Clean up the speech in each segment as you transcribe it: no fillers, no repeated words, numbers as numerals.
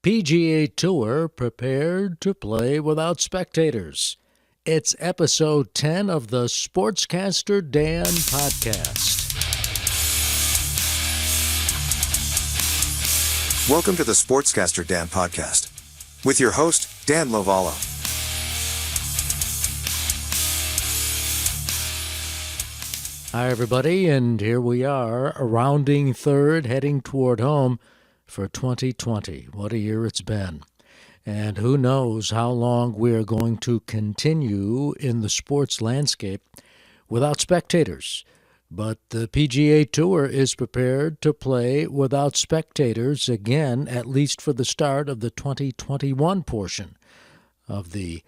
PGA Tour prepared to play without spectators. It's episode 10 of the Sportscaster Dan Podcast. Welcome to the Sportscaster Dan Podcast with your host, Dan Lovallo. Hi, everybody, and here we are, rounding third, heading toward home for 2020. What a year it's been. And who knows how long we are going to continue in the sports landscape without spectators. But the PGA Tour is prepared to play without spectators again, at least for the start of the 2021 portion of the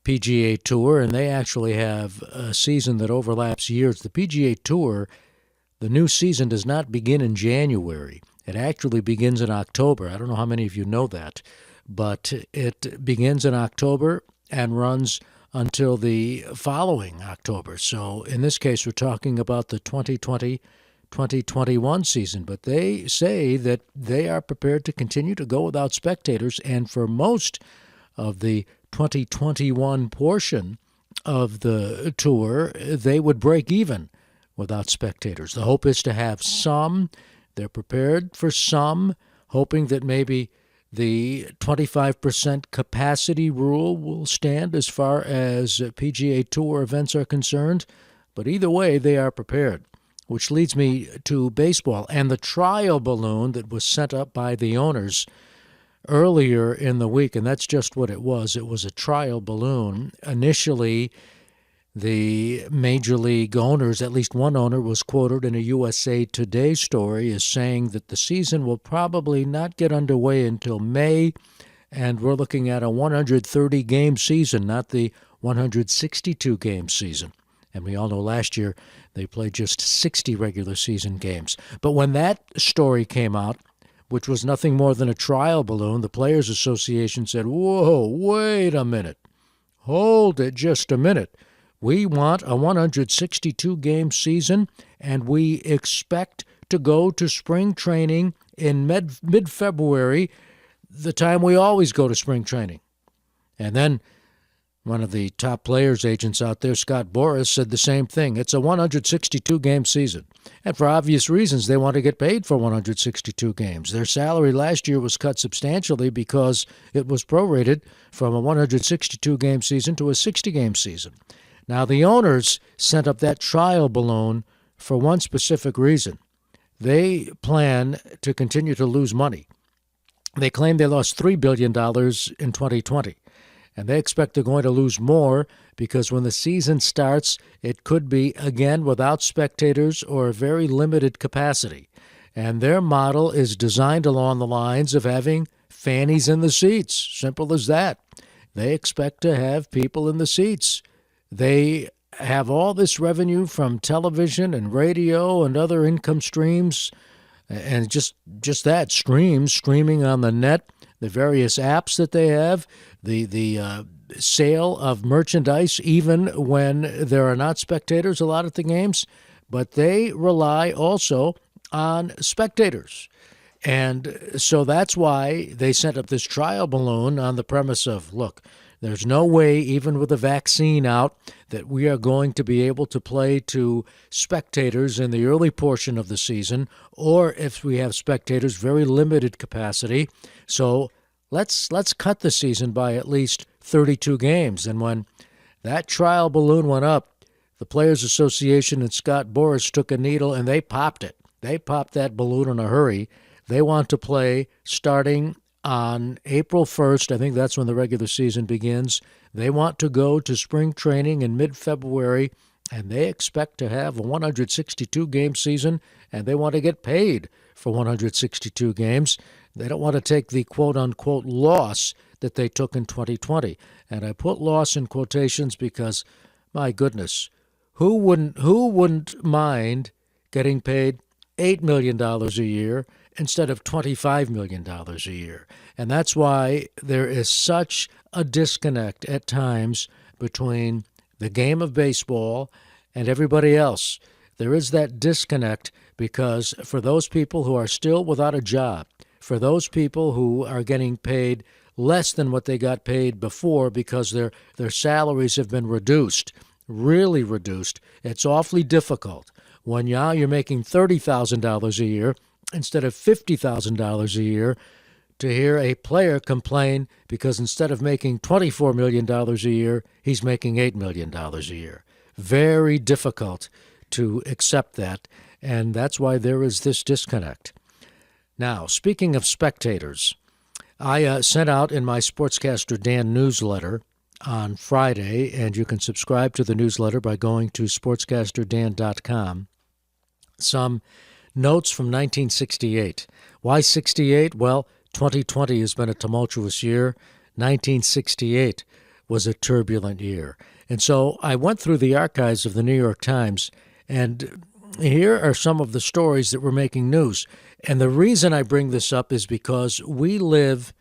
PGA Tour. And they actually have a season that overlaps years. The PGA Tour, the new season does not begin in January. It actually begins in October. I don't know how many of you know that, but it begins in October and runs until the following October. So in this case, we're talking about the 2020-2021 season. But they say that they are prepared to continue to go without spectators, and for most of the 2021 portion of the tour, they would break even without spectators. The hope is to have some. They're prepared for some, hoping that maybe the 25% capacity rule will stand as far as PGA Tour events are concerned. But either way, they are prepared, which leads me to baseball and the trial balloon that was sent up by the owners earlier in the week. And that's just what it was. It was a trial balloon. Initially, the major league owners, at least one owner, was quoted in a USA Today story as saying that the season will probably not get underway until May, and we're looking at a 130-game season, not the 162-game season. And we all know last year they played just 60 regular season games. But when that story came out, which was nothing more than a trial balloon, the Players Association said, "Whoa, wait a minute. Hold it just a minute. We want a 162-game season, and we expect to go to spring training in mid-February, the time we always go to spring training." And then one of the top players agents out there, Scott Boras, said the same thing. It's a 162-game season. And for obvious reasons, they want to get paid for 162 games. Their salary last year was cut substantially because it was prorated from a 162-game season to a 60-game season. Now, the owners sent up that trial balloon for one specific reason. They plan to continue to lose money. They claim they lost $3 billion in 2020, and they expect they're going to lose more because when the season starts, it could be, again, without spectators or a very limited capacity. And their model is designed along the lines of having fannies in the seats. Simple as that. They expect to have people in the seats. They have all this revenue from television and radio and other income streams, and just that, streaming on the net, the various apps that they have, the sale of merchandise, even when there are not spectators a lot at the games. But they rely also on spectators. And so that's why they sent up this trial balloon on the premise of, look, there's no way, even with a vaccine out, that we are going to be able to play to spectators in the early portion of the season, or if we have spectators, very limited capacity. So let's cut the season by at least 32 games. And when that trial balloon went up, the Players Association and Scott Boras took a needle and they popped it. They popped that balloon in a hurry. They want to play starting on April 1st. I think that's when the regular season begins. They want to go to spring training in mid-February, and they expect to have a 162-game season, and they want to get paid for 162 games. They don't want to take the quote-unquote loss that they took in 2020. And I put loss in quotations because, my goodness, who wouldn't mind getting paid $8 million a year instead of $25 million a year? And that's why there is such a disconnect at times between the game of baseball and everybody else. There is that disconnect because for those people who are still without a job, for those people who are getting paid less than what they got paid before because their salaries have been reduced, really reduced. It's awfully difficult when now you're making $30,000 a year instead of $50,000 a year to hear a player complain because instead of making $24 million a year, he's making $8 million a year. Very difficult to accept that, and that's why there is this disconnect. Now, speaking of spectators, I sent out in my Sportscaster Dan newsletter on Friday, and you can subscribe to the newsletter by going to sportscasterdan.com, some notes from 1968. Why 68? Well, 2020 has been a tumultuous year. 1968 was a turbulent year. And so I went through the archives of the New York Times, and here are some of the stories that were making news. And the reason I bring this up is because we live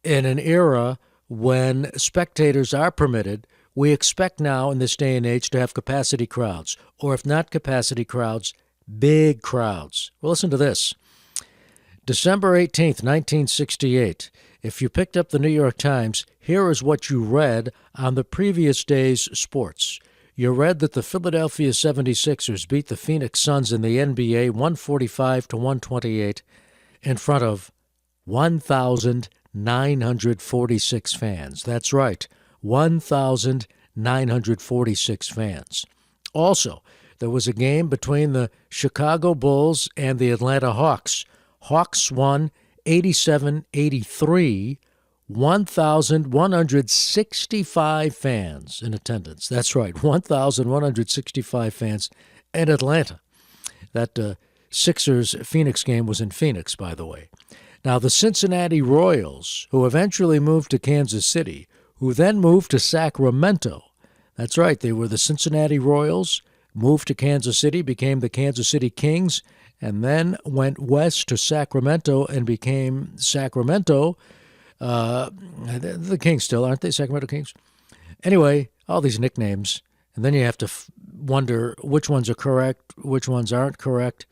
in an era when spectators are permitted. We expect now in this day and age to have capacity crowds, or if not capacity crowds, big crowds. Well, listen to this. December 18th, 1968. If you picked up the New York Times, here is what you read on the previous day's sports. You read that the Philadelphia 76ers beat the Phoenix Suns in the NBA 145-128 in front of 1,946 fans. That's right, 1,946 fans. Also, there was a game between the Chicago Bulls and the Atlanta Hawks. Hawks won 87-83, 1,165 fans in attendance. That's right, 1,165 fans in Atlanta. That Sixers-Phoenix game was in Phoenix, by the way. Now, the Cincinnati Royals, who eventually moved to Kansas City, who then moved to Sacramento. That's right, they were the Cincinnati Royals, moved to Kansas City, became the Kansas City Kings, and then went west to Sacramento and became Sacramento. The Kings still, aren't they? Sacramento Kings? Anyway, all these nicknames. And then you have to wonder which ones are correct, which ones aren't correct.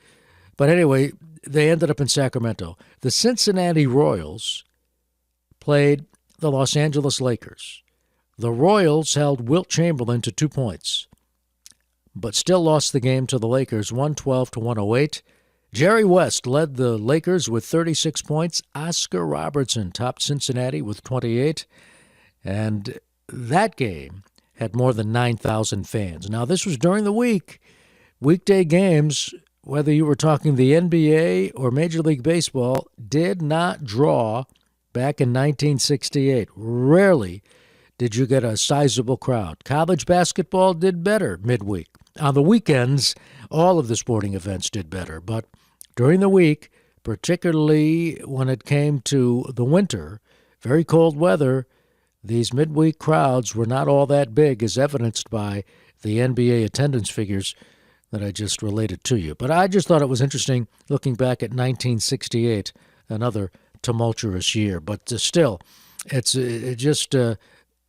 But anyway, they ended up in Sacramento. The Cincinnati Royals played the Los Angeles Lakers. The Royals held Wilt Chamberlain to 2 points, but still lost the game to the Lakers 112-108. Jerry West led the Lakers with 36 points. Oscar Robertson topped Cincinnati with 28. And that game had more than 9,000 fans. Now, this was during the week. Weekday games, whether you were talking the NBA or Major League Baseball, did not draw back in 1968. Rarely did you get a sizable crowd. College basketball did better midweek. On the weekends, all of the sporting events did better. But during the week, particularly when it came to the winter, very cold weather, these midweek crowds were not all that big, as evidenced by the NBA attendance figures that I just related to you. But I just thought it was interesting looking back at 1968, another tumultuous year. But still, it's just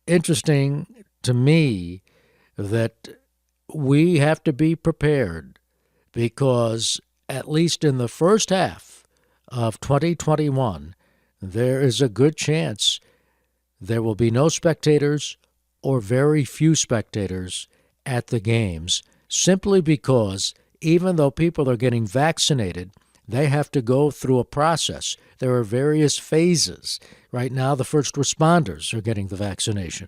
interesting to me that we have to be prepared because at least in the first half of 2021, there is a good chance there will be no spectators or very few spectators at the games, simply because even though people are getting vaccinated, they have to go through a process. There are various phases. Right now, the first responders are getting the vaccination.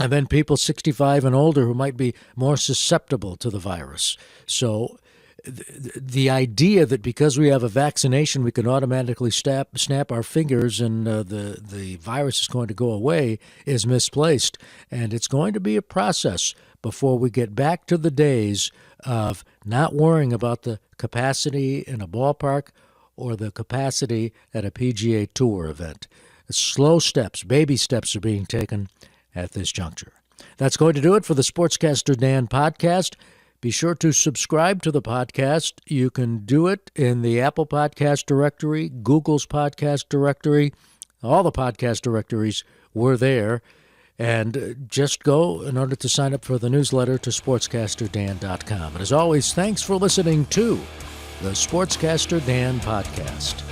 And then people 65 and older who might be more susceptible to the virus. So the idea that because we have a vaccination, we can automatically snap our fingers and the virus is going to go away is misplaced. And it's going to be a process before we get back to the days of not worrying about the capacity in a ballpark or the capacity at a PGA Tour event. Slow steps, baby steps are being taken at this juncture. That's going to do it for the Sportscaster Dan Podcast. Be sure to subscribe to the podcast. You can do it in the Apple Podcast directory, Google's Podcast directory. All the podcast directories were there. And just go, in order to sign up for the newsletter, to sportscasterdan.com. And as always, thanks for listening to the Sportscaster Dan Podcast.